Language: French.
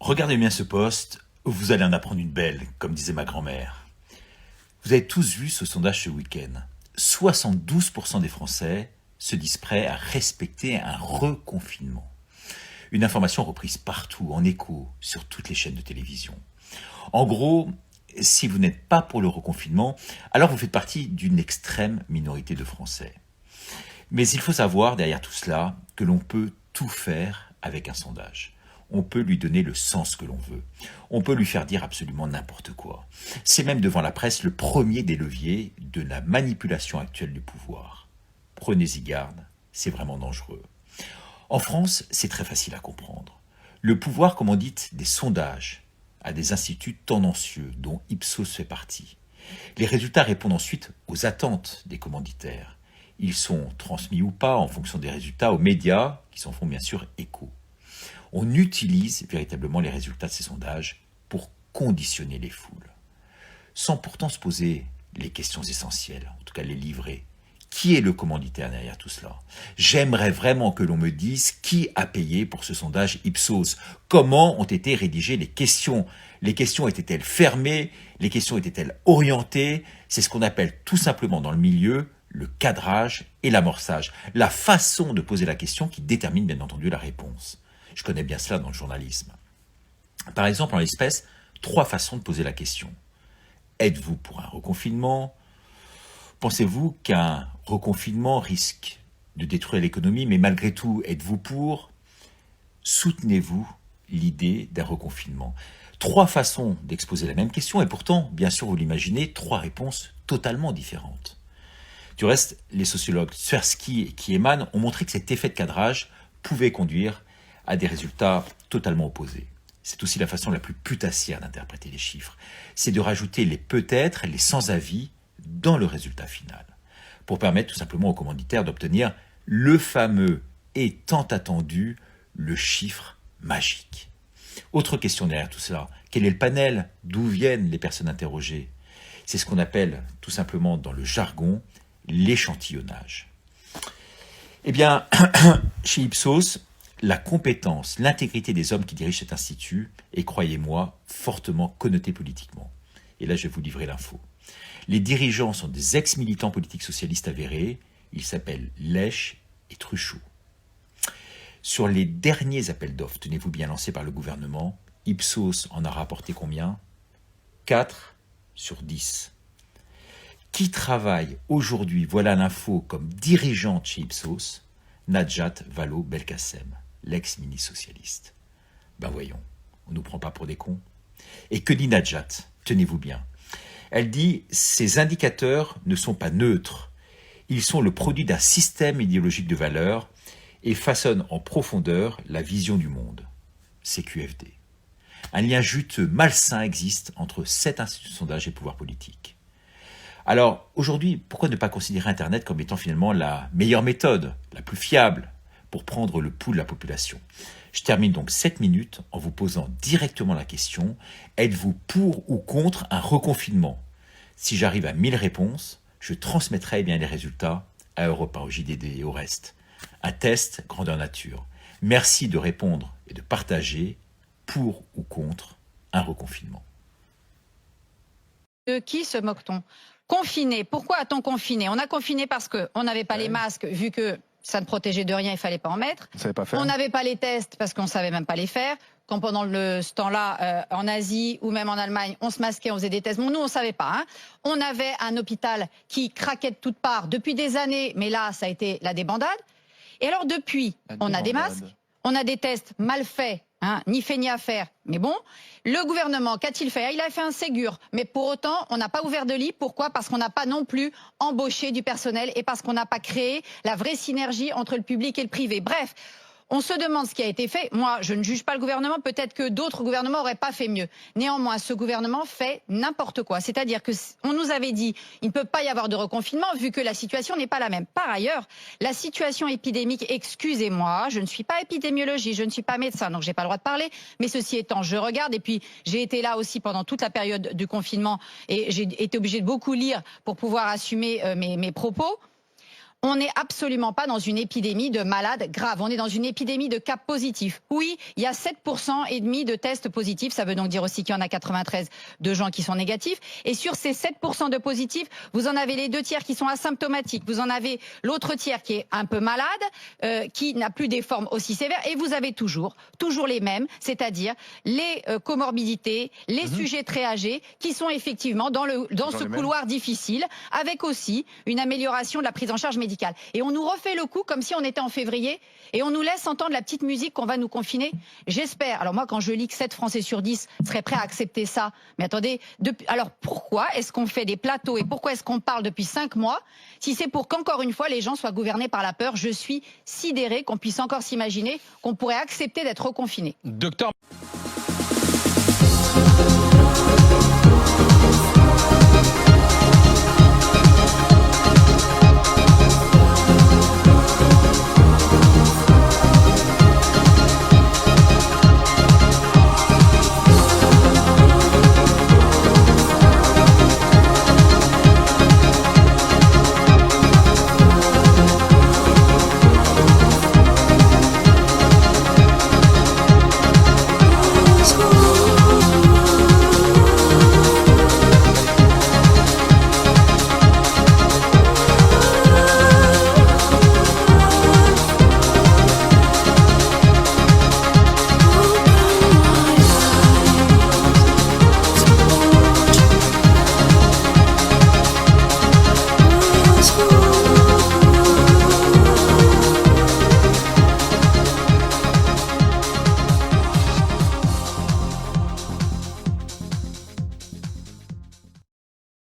Regardez bien ce poste, vous allez en apprendre une belle, comme disait ma grand-mère. Vous avez tous vu ce sondage ce week-end. 72% des Français se disent prêts à respecter un reconfinement. Une information reprise partout, en écho, sur toutes les chaînes de télévision. En gros, si vous n'êtes pas pour le reconfinement, alors vous faites partie d'une extrême minorité de Français. Mais il faut savoir, derrière tout cela, que l'on peut tout faire avec un sondage. On peut lui donner le sens que l'on veut. On peut lui faire dire absolument n'importe quoi. C'est même devant la presse le premier des leviers de la manipulation actuelle du pouvoir. Prenez-y garde, c'est vraiment dangereux. En France, c'est très facile à comprendre. Le pouvoir commandite des sondages à des instituts tendancieux dont Ipsos fait partie. Les résultats répondent ensuite aux attentes des commanditaires. Ils sont transmis ou pas en fonction des résultats aux médias qui s'en font bien sûr écho. On utilise véritablement les résultats de ces sondages pour conditionner les foules, sans pourtant se poser les questions essentielles, en tout cas les livrer. Qui est le commanditaire derrière tout cela? J'aimerais vraiment que l'on me dise qui a payé pour ce sondage Ipsos. Comment ont été rédigées les questions? Les questions étaient-elles fermées? Les questions étaient-elles orientées? C'est ce qu'on appelle tout simplement dans le milieu le cadrage et l'amorçage. La façon de poser la question qui détermine bien entendu la réponse. Je connais bien cela dans le journalisme. Par exemple, en l'espèce, 3 façons de poser la question. Êtes-vous pour un reconfinement? Pensez-vous qu'un reconfinement risque de détruire l'économie, mais malgré tout, êtes-vous pour? Soutenez-vous l'idée d'un reconfinement? 3 façons d'exposer la même question, et pourtant, bien sûr, vous l'imaginez, 3 réponses totalement différentes. Du reste, les sociologues Tversky et Kieman ont montré que cet effet de cadrage pouvait conduire à des résultats totalement opposés. C'est aussi la façon la plus putassière d'interpréter les chiffres. C'est de rajouter les peut-être, les sans-avis dans le résultat final, pour permettre tout simplement aux commanditaires d'obtenir le fameux et tant attendu, le chiffre magique. Autre question derrière tout cela, quel est le panel? D'où viennent les personnes interrogées? C'est ce qu'on appelle tout simplement dans le jargon l'échantillonnage. Eh bien, chez Ipsos, la compétence, l'intégrité des hommes qui dirigent cet institut est, croyez-moi, fortement connotée politiquement. Et là, je vais vous livrer l'info. Les dirigeants sont des ex-militants politiques socialistes avérés. Ils s'appellent Lèche et Truchot. Sur les derniers appels d'offres, tenez-vous bien, lancés par le gouvernement, Ipsos en a rapporté combien? 4 sur 10. Qui travaille aujourd'hui, voilà l'info, comme dirigeante chez Ipsos? Najat Vallaud-Belkacem, l'ex-ministre socialiste. Ben voyons, on ne nous prend pas pour des cons. Et que dit Najat? Tenez-vous bien. Elle dit « Ces indicateurs ne sont pas neutres. Ils sont le produit d'un système idéologique de valeurs et façonnent en profondeur la vision du monde. » CQFD. Un lien juteux, malsain existe entre cet institut de sondage et le pouvoir politique. Alors, aujourd'hui, pourquoi ne pas considérer Internet comme étant finalement la meilleure méthode, la plus fiable, pour prendre le pouls de la population? Je termine donc 7 minutes en vous posant directement la question, êtes-vous pour ou contre un reconfinement? Si j'arrive à 1000 réponses, je transmettrai bien les résultats à Europe 1, au JDD et au reste. Un test grandeur nature. Merci de répondre et de partager pour ou contre un reconfinement. De qui se moque-t-on? Confiné. Pourquoi a-t-on confiné? On a confiné parce qu'on n'avait pas les masques, vu que ça ne protégeait de rien, il ne fallait pas en mettre. On n'avait pas les tests parce qu'on ne savait même pas les faire. Quand pendant ce temps-là, en Asie ou même en Allemagne, on se masquait, on faisait des tests. Bon, nous, on ne savait pas. Hein. On avait un hôpital qui craquait de toutes parts depuis des années, mais là, ça a été la débandade. Et alors, depuis, on a des masques, on a des tests mal faits. Hein, ni fait ni à faire. Mais bon, le gouvernement, qu'a-t-il fait? Il a fait un Ségur. Mais pour autant, on n'a pas ouvert de lit. Pourquoi? Parce qu'on n'a pas non plus embauché du personnel et parce qu'on n'a pas créé la vraie synergie entre le public et le privé. Bref, on se demande ce qui a été fait. Moi, je ne juge pas le gouvernement. Peut-être que d'autres gouvernements n'auraient pas fait mieux. Néanmoins, ce gouvernement fait n'importe quoi. C'est-à-dire qu'on nous avait dit il ne peut pas y avoir de reconfinement vu que la situation n'est pas la même. Par ailleurs, la situation épidémique, excusez-moi, je ne suis pas épidémiologiste, je ne suis pas médecin, donc je n'ai pas le droit de parler. Mais ceci étant, je regarde et puis j'ai été là aussi pendant toute la période du confinement et j'ai été obligée de beaucoup lire pour pouvoir assumer mes propos. On n'est absolument pas dans une épidémie de malades graves. On est dans une épidémie de cas positifs. Oui, il y a 7% et demi de tests positifs. Ça veut donc dire aussi qu'il y en a 93 de gens qui sont négatifs. Et sur ces 7% de positifs, vous en avez les 2 tiers qui sont asymptomatiques. Vous en avez l'autre tiers qui est un peu malade, qui n'a plus des formes aussi sévères. Et vous avez toujours les mêmes, c'est-à-dire les comorbidités, les sujets très âgés qui sont effectivement dans ce couloir difficile, avec aussi une amélioration de la prise en charge médicale. Et on nous refait le coup comme si on était en février et on nous laisse entendre la petite musique qu'on va nous confiner. J'espère. Alors moi, quand je lis que 7 Français sur 10 seraient prêts à accepter ça, mais attendez, alors pourquoi est-ce qu'on fait des plateaux et pourquoi est-ce qu'on parle depuis 5 mois si c'est pour qu'encore une fois les gens soient gouvernés par la peur? Je suis sidérée qu'on puisse encore s'imaginer qu'on pourrait accepter d'être reconfinés. Docteur